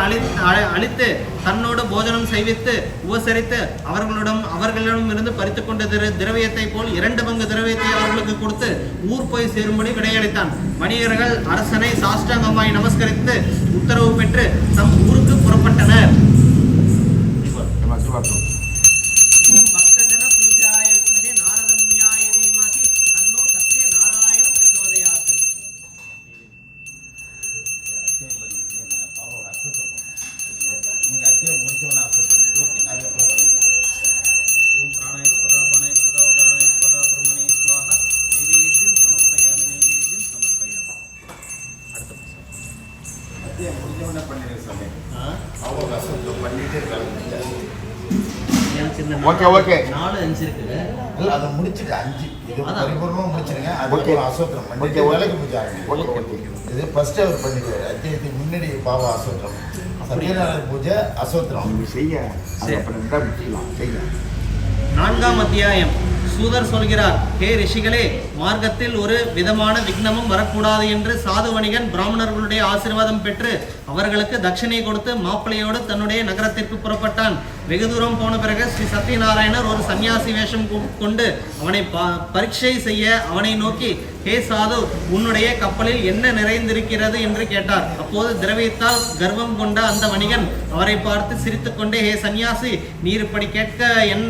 அளித்து தன்னோடு போஜனம் செய்வித்து உபசரித்து அவர்களிடம் இருந்து பறித்து கொண்ட திரவியத்தை போல் 2 பங்கு திரவியத்தை அவர்களுக்கு கொடுத்து ஊர் போய் சேரும்படி விடையளித்தான். வணிகர்கள் அரசனை சாஷ்டாங்கமாய் நமஸ்கரித்து உத்தரவு பெற்று தம் ஊருக்கு புறப்பட்டார். புறப்பட்டனர். ஓம் பக்தஜன பூஜாய வித்மஹே நாரத முனியாய தீமஹி தன்னோ சத்ய நாராயண பிரச்சோதயாத். ஓம் பிராணாயஸ்பதா பாணாயஸ்பதா உதானாயஸ்பதா பிரம்மணே ஸ்வாஹா. நைவேத்யம் சமர்ப்பயாமி, நைவேத்யம் சமர்ப்பயாமி. அடுத்த ஓகே ஓகே 4 5 இருக்குது. இல்ல அதை முடிச்சிட்டு 5 இது அதான். பரிபூர்ணமா முடிச்சிருங்க. ஓகே. அதுக்கு அசோத்திரம் பண்ணிட்டு ஓகே. விளக்கு பூஜை ஆரம்பிங்க. Okay okay. இது ஃபர்ஸ்ட் அவர் பண்ணிடுவாரு. அத்தியத்துக்கு முன்னாடி பாவ அசோத்திரம், சத்யநாராயண பூஜை, அசோத்திரம். நீங்க செய்ய அது சரி. அப்புறம் தான் விட்டுலாம் செய்ய. 4ஆம் அத்தியாயம். சூதர் சொல்கிறார், ஹே ரிஷிகளே, மார்க்கத்தில் ஒரு விதமான விக்னமும் வரக்கூடாது என்று சாது வணிகன் பிராமணர்களுடைய ஆசீர்வாதம் பெற்று அவர்களுக்கு தட்சிணை கொடுத்து மாப்பிள்ளையோடு தன்னுடைய நகரத்திற்கு புறப்பட்டான். வெகு தூரம் போன பிறகு ஸ்ரீ சத்யநாராயணர் ஒரு சன்னியாசி வேஷம் கொண்டு அவனை பரீட்சை செய்ய அவனை நோக்கி, ஹே சாது, உன்னுடைய கப்பலில் என்ன நிறைந்திருக்கிறது என்று கேட்டார். அப்போது திரவியத்தால் கர்வம் கொண்ட அந்த வணிகன் அவரை பார்த்து சிரித்துக்கொண்டே, ஹே சன்னியாசி, நீர் இப்படி கேட்க என்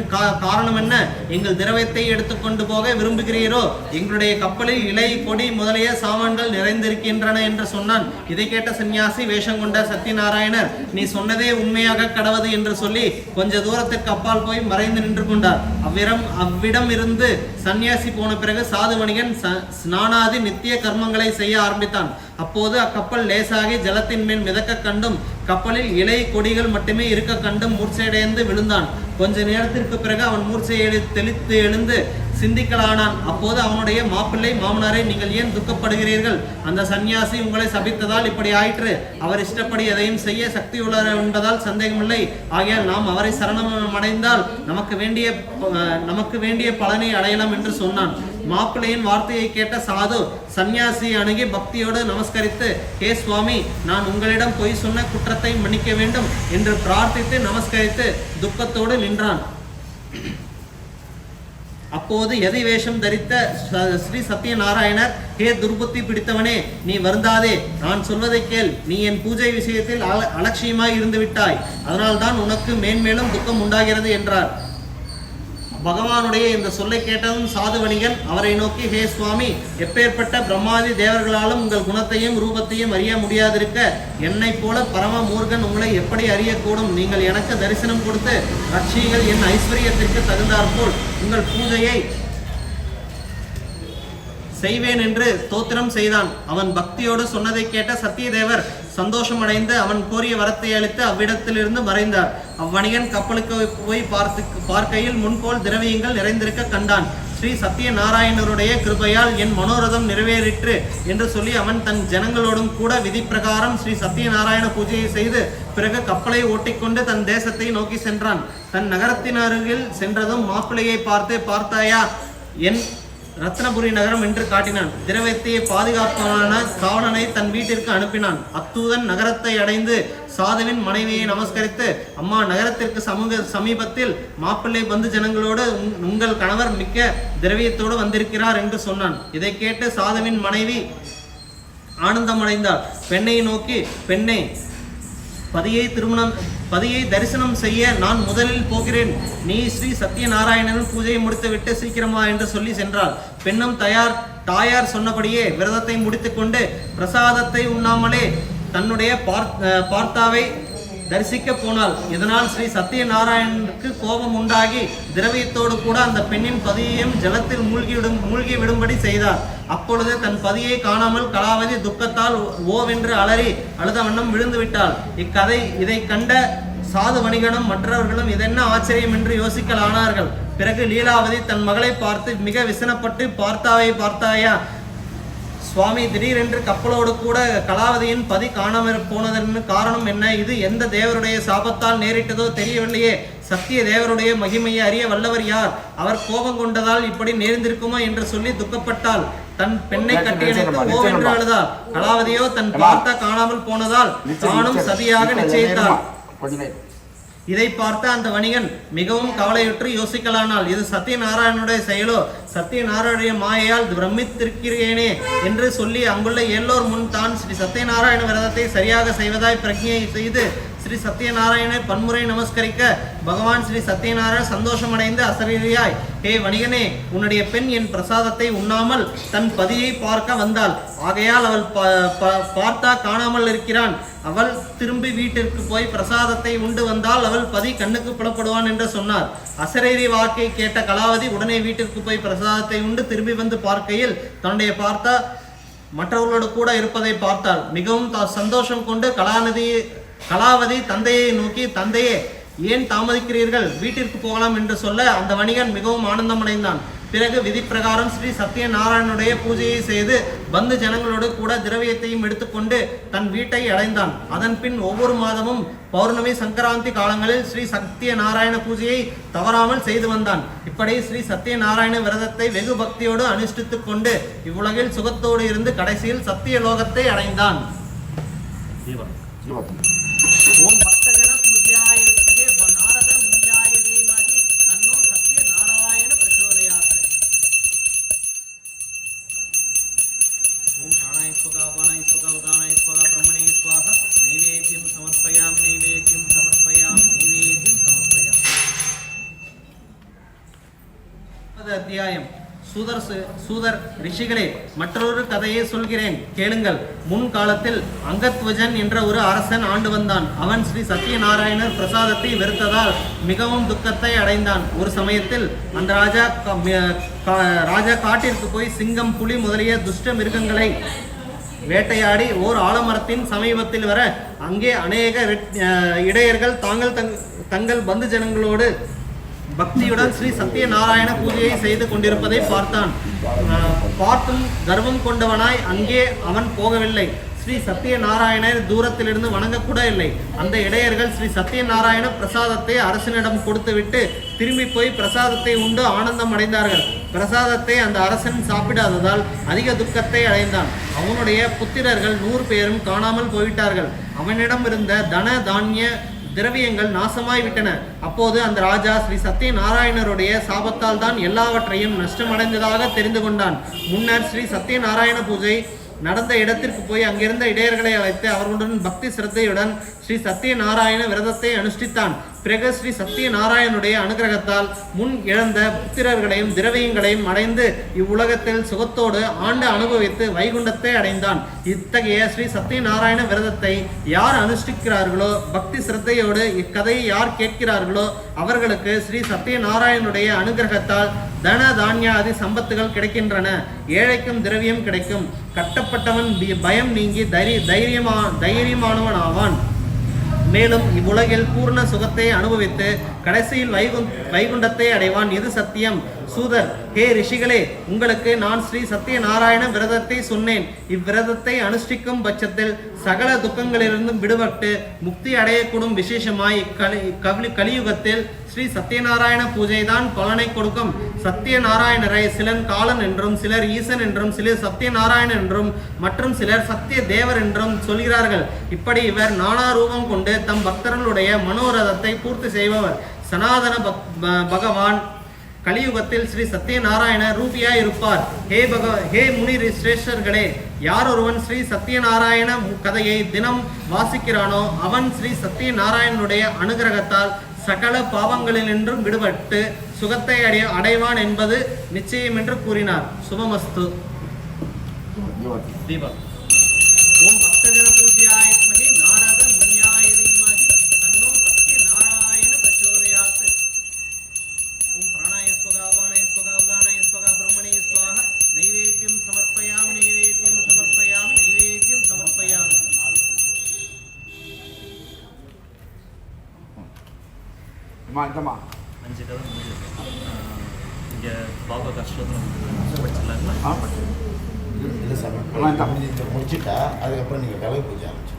காரணம் என்ன? எங்கள் திரவியத்தை எடுத்துக்கொண்டு போக விரும்புகிறீரோ? எங்களுடைய கப்பலில் இலை, கொடி முதலிய சாமான்கள் நிறைந்திருக்கின்றன என்று சொன்னான். இதை கேட்ட சன்னியாசி வேஷம் கொண்ட சத்யநாராயணர், நீ சொன்னதே உண்மையாக கடவது என்று சொல்லி கொஞ்ச தூரத்திற்கு அப்பால் போய் மறைந்து நின்று கொண்டார். அவ்விடம் இருந்து சன்னியாசி போன பிறகு சாது வணிகன் ஸ்நானாதி நித்திய கர்மங்களை செய்ய ஆரம்பித்தான். அப்போது அக்கப்பல் லேசாகி ஜலத்தின் மேல் மிதக்க கண்டும் கப்பலில் இலை கொடிகள் மட்டுமே இருக்க கண்டும் மூர்ச்சையடைந்து விழுந்தான். கொஞ்ச நேரத்திற்கு பிறகு அவன் மூர்ச்சையை தெளித்து எழுந்து சிந்திக்கலானான். அப்போது அவனுடைய மாப்பிள்ளை, மாமனாரை, நீங்கள் ஏன் துக்கப்படுகிறீர்கள்? அந்த சன்னியாசி உங்களை சபித்ததால் இப்படி ஆயிற்று. அவர் இஷ்டப்படி எதையும் செய்ய சக்தி உள்ளவர் என்பதால் சந்தேகமில்லை. ஆகையால் நாம் அவரை சரணம் அடைந்தால் நமக்கு வேண்டிய பலனை அடையலாம் என்று சொன்னான். மாப்பிள்ளையின் வார்த்தையை கேட்ட சாது சன்னியாசி அணுகி பக்தியோடு நமஸ்கரித்து, ஹே சுவாமி, நான் உங்களிடம் பொய் சொன்ன குற்றத்தை மன்னிக்க வேண்டும் என்று பிரார்த்தித்து நமஸ்கரித்து துக்கத்தோடு நின்றான். அப்போது எதை வேஷம் தரித்த ஸ்ரீ சத்யநாராயணர், ஹே துர்புத்தி பிடித்தவனே, நீ வருந்தாதே, நான் சொல்வதை கேள். நீ என் பூஜை விஷயத்தில் அலட்சியமாய் இருந்து விட்டாய். அதனால்தான் உனக்கு மேன்மேலும் துக்கம் உண்டாகிறது என்றார். பகவானுடைய இந்த சொல்லை கேட்டதும் சாது வணிகன் அவரை நோக்கி, ஹே சுவாமி, எப்பேற்பட்ட பிரம்மாதி தேவர்களாலும் உங்கள் குணத்தையும் ரூபத்தையும் அறிய முடியாதிருக்க என்னை போல பரம மூர்கன் உங்களை எப்படி அறியக்கூடும்? நீங்கள் எனக்கு தரிசனம் கொடுத்து ரட்சிகள், என் ஐஸ்வர்யத்திற்கு தகுந்தாற்போல் உங்கள் பூஜையை செய்வேன் என்று தோத்திரம் செய்தான். அவன் பக்தியோடு சொன்னதை கேட்ட சத்தியதேவர் சந்தோஷம் அடைந்து அவன் கோரிய வரத்தை அளித்து அவ்விடத்திலிருந்து மறைந்தார். அவ்வணிகன் கப்பலுக்கு போய் பார்க்கையில் முன்போல் திரவியங்கள் நிறைந்திருக்க கண்டான். ஸ்ரீ சத்யநாராயணருடைய கிருபையால் என் மனோரதம் நிறைவேறிற்று என்று சொல்லி அவன் தன் ஜனங்களோடும் கூட விதி பிரகாரம் ஸ்ரீ சத்யநாராயண பூஜையை செய்து பிறகு கப்பலை ஓட்டிக்கொண்டு தன் தேசத்தை நோக்கி சென்றான். தன் நகரத்தின் அருகில் சென்றதும் மாப்பிள்ளையை பார்த்தாயா, என் ரத்னபுரி நகரம் என்று காட்டினான். திரவியத்தை பாதுகாப்பான காவலனை தன் வீட்டிற்கு அனுப்பினான். அத்தூதன் நகரத்தை அடைந்து சாதுவின் மனைவியை நமஸ்கரித்து, அம்மா, நகரத்திற்கு சமீபத்தில் மாப்பிள்ளை பந்து ஜனங்களோடு உங்கள் கணவர் மிக்க திரவியத்தோடு வந்திருக்கிறார் என்று சொன்னான். இதை கேட்டு சாதுவின் மனைவி ஆனந்தமடைந்தார். பெண்ணை நோக்கி, பெண்ணே, பதியை தரிசனம் செய்ய நான் முதலில் போகிறேன். நீ ஸ்ரீ சத்யநாராயணன் பூஜையை முடித்துவிட்டு சீக்கிரமா என்று சொல்லி சென்றாள். பெண்ணும் தாயார் சொன்னபடியே விரதத்தை முடித்துக்கொண்டு பிரசாதத்தை உண்ணாமலே தன்னுடைய பார்த்தாவை தரிசிக்க போனாள். இதனால் ஸ்ரீ சத்யநாராயணனுக்கு கோபம் உண்டாகி திரவியத்தோடு கூட அந்த பெண்ணின் பதியையும் ஜலத்தில் மூழ்கி விடும்படி செய்தார். அப்பொழுது தன் பதியை காணாமல் கலாவதி துக்கத்தால் ஓவென்று அலறி அழுத வண்ணம் விழுந்து விட்டாள். இதை கண்ட சாது வணிகனும் மற்றவர்களும் இதென்ன ஆச்சரியம் என்று யோசிக்கலானார்கள். பிறகு லீலாவதி தன் மகளை பார்த்து மிக விசனப்பட்டு, பார்த்தாயா சுவாமி, திடீரென்று கப்பலோடு கூட கலாவதியின் பதி காணாமல் போனதற்கு காரணம் என்ன? இது எந்த தேவருடைய சாபத்தால் நேரிட்டதோ தெரியவில்லையே. சத்திய தேவருடைய மகிமையை அறிய வல்லவர் யார்? அவர் கோபம் கொண்டதால் இப்படி நேர்ந்திருக்குமோ என்று சொல்லி துக்கப்பட்டாள். தன் பெண்ணை கட்டியணைத்து ஓவென்று அழுதாள். கலாவதியோ தன் பார்த்தா காணாமல் போனதால் தானும் சதியாக நிச்சயித்தாள். இதை பார்த்த அந்த வணிகன் மிகவும் கவலையுற்று யோசிக்கலானால், இது சத்யநாராயணனுடைய செயலோ? சத்யநாராயணனுடைய மாயையால் பிரமித்திருக்கிறேனே என்று சொல்லி அங்குள்ள எல்லோர் முன் தான் ஸ்ரீ சத்யநாராயண விரதத்தை சரியாக செய்வதாய் பிரக்ஞை செய்து ஸ்ரீ சத்யநாராயணர் பன்முறை நமஸ்கரிக்க பகவான் ஸ்ரீ சத்யநாராயணர் சந்தோஷமடைந்து அசரீரியாய், ஹே வணிகனே, உன்னுடைய பெண் என் பிரசாதத்தை உண்ணாமல் தன் பதியை பார்க்க வந்தாள். ஆகையால் அவள் பார்த்தா காணாமல் இருக்கிறான். அவள் திரும்பி வீட்டிற்கு போய் பிரசாதத்தை உண்டு வந்தால் அவள் பதி கண்ணுக்கு புலப்படுவான் என்று சொன்னார். அசரீரி வாக்கை கேட்ட கலாவதி உடனே வீட்டிற்கு போய் பிரசாதத்தை உண்டு திரும்பி வந்து பார்க்கையில் தன்னுடைய பார்த்தா மற்றவர்களோடு கூட இருப்பதை பார்த்தாள். மிகவும் சந்தோஷம் கொண்டு கலாவதி தந்தையை நோக்கி, தந்தையே, ஏன் தாமதிக்கிறீர்கள்? வீட்டிற்கு போகலாம் என்று சொல்ல அந்த வணிகன் மிகவும் ஆனந்தமடைந்தான். பிறகு விதி பிரகாரம் ஸ்ரீ சத்யநாராயணனுடைய பூஜையை செய்து பந்து ஜனங்களோடு கூட திரவியத்தையும் எடுத்துக்கொண்டு தன் வீட்டை அடைந்தான். அதன் பின் ஒவ்வொரு மாதமும் பௌர்ணமி சங்கராந்தி காலங்களில் ஸ்ரீ சத்யநாராயண பூஜையை தவறாமல் செய்து வந்தான். இப்படி ஸ்ரீ சத்யநாராயண விரதத்தை வெகு பக்தியோடு அனுஷ்டித்துக் கொண்டு இவ்வுலகில் சுகத்தோடு இருந்து கடைசியில் சத்திய லோகத்தை அடைந்தான். ஓம் பக்தஜன பூஜ்யாய வித்மஹே நாரத முன்யாய தீமஹி தன்னோ சத்யநாராயண பிரச்சோதயாத். ஓம் பிராணாய ஸ்வகா அபானாய ஸ்வகா உதானாய ஸ்வகா பிரம்மணே ஸ்வாஹா. நைவேத்யம் சமர்ப்பயாமி, நைவேத்யம் சமர்ப்பயாமி, நைவேத்யம் சமர்ப்பயாமி. அத்தியாயம். சூதர் ரிஷிகளே, மற்றொரு கதையை சொல்கிறேன், கேளுங்கள். முன்காலத்தில் அங்கத்வஜன் என்ற ஒரு அரசன் ஆண்டு வந்தான். அவன் ஸ்ரீ சத்யநாராயணர் பிரசாதத்தை வெறுத்ததால் மிகவும் துக்கத்தை அடைந்தான். ஒரு சமயத்தில் அந்த ராஜா காட்டிற்கு போய் சிங்கம், புலி முதலிய துஷ்ட மிருகங்களை வேட்டையாடி ஓர் ஆலமரத்தின் சமீபத்தில் வர அங்கே அநேக இடையர்கள் தங்கள் பந்து ஜனங்களோடு பக்தியுடன் ஸ்ரீ சத்யநாராயண பூஜையை செய்து கொண்டிருப்பதை பார்த்தான். பார்த்தும் கர்வம் கொண்டவனாய் அங்கே அவன் போகவில்லை. ஸ்ரீ சத்யநாராயணர் தூரத்திலிருந்து வணங்கக்கூட இல்லை. அந்த இடையர்கள் ஸ்ரீ சத்யநாராயண பிரசாதத்தை அரசனிடம் கொடுத்துவிட்டு திரும்பி போய் பிரசாதத்தை உண்டு ஆனந்தம் அடைந்தார்கள். பிரசாதத்தை அந்த அரசன் சாப்பிடாததால் அதிக துக்கத்தை அடைந்தான். அவனுடைய புத்திரர்கள் 100 பேரும் காணாமல் போய்விட்டார்கள். அவனிடம் இருந்த தன தானிய திரவியங்கள் நாசமாய் விட்டன. அப்போது அந்த ராஜா ஸ்ரீ சத்யநாராயணருடைய சாபத்தால் தான் எல்லாவற்றையும் நஷ்டமடைந்ததாக தெரிந்து கொண்டான். முன்னர் ஸ்ரீ சத்யநாராயண பூஜை நடந்த இடத்திற்கு போய் அங்கிருந்த இடையர்களை அழைத்து அவர்களுடன் பக்தி சிரத்தையுடன் ஸ்ரீ சத்யநாராயண விரதத்தை அனுஷ்டித்தான். பிறகு ஸ்ரீ சத்யநாராயணனுடைய அனுகிரகத்தால் முன் இழந்த புத்திரர்களையும் திரவியங்களையும் அடைந்து இவ்வுலகத்தில் சுகத்தோடு ஆண்டு அனுபவித்து வைகுண்டத்தை அடைந்தான். இத்தகைய ஸ்ரீ சத்யநாராயண விரதத்தை யார் அனுஷ்டிக்கிறார்களோ, பக்தி சிரத்தையோடு இக்கதையை யார் கேட்கிறார்களோ அவர்களுக்கு ஸ்ரீ சத்யநாராயணனுடைய அனுகிரகத்தால் தன தானியாதி சம்பத்துகள் கிடைக்கின்றன. ஏழைக்கும் திரவியம் கிடைக்கும். கட்டப்பட்டவன் பயம் நீங்கி தைரியமானவன் ஆவான். மேலும் இவ்வுலகில் பூர்ண சுகத்தை அனுபவித்து கடைசியில் வைகுண்டத்தை அடைவான். இது சத்தியம். சூதர், ஹே ரிஷிகளே, உங்களுக்கு நான் ஸ்ரீ சத்யநாராயண விரதத்தை சொன்னேன். இவ்விரதத்தை அனுஷ்டிக்கும் பட்சத்தில் சகல துக்கங்களிலிருந்தும் விடுபட்டு முக்தி அடையக்கூடும். விசேஷமாய் கலியுகத்தில் ஸ்ரீ சத்யநாராயண பூஜை தான் பலனை கொடுக்கும். சத்யநாராயணரை சிலர் காலன் என்றும், சிலர் ஈசன் என்றும், சிலர் சத்யநாராயணன் என்றும், மற்றும் சிலர் சத்திய தேவர் என்றும் சொல்கிறார்கள். இப்படி இவர் நானா ரூபம் கொண்டு தம் பக்தர்களுடைய மனோரதத்தை பூர்த்தி செய்பவர். சனாதன பகவான் கலியுகத்தில் ஸ்ரீ சத்யநாராயண ரூபியாய் இருப்பார். ஹே முனி சிரேஷ்டர்களே, யார் ஒருவன் ஸ்ரீ சத்யநாராயண கதையை தினம் வாசிக்கிறானோ அவன் ஸ்ரீ சத்யநாராயணனுடைய அனுகிரகத்தால் சகல பாவங்களினின்றும் விடுபட்டு சுகத்தை அடைவான் என்பது நிச்சயம் என்று கூறினார். சுபமஸ்து. தீபா. ஓம் பக்தஜன பூஜ்யாய வித்மஹே நாரத முன்யாய தீமஹி தன்னோ சத்யநாராயண பிரச்சோதயாத். ஓம் பிராணாய ஸ்வகா அபானாய ஸ்வகா உதானாய ஸ்வகா பிரம்மணே ஸ்வாஹா. நைவேத்யம் சமர்ப்பயாமி, நைவேத்யம் சமர்ப்பயாமி, நைவேத்யம் சமர்ப்பயாமி. இந்தமா 5 கதை முடிஞ்சது. இங்கே பாபா கஷ்டம் படிச்சிடலாங்களா? இல்லை சார், முடிச்சுட்டா அதுக்கப்புறம் நீங்கள் கலை பூஜை ஆரம்பிச்சு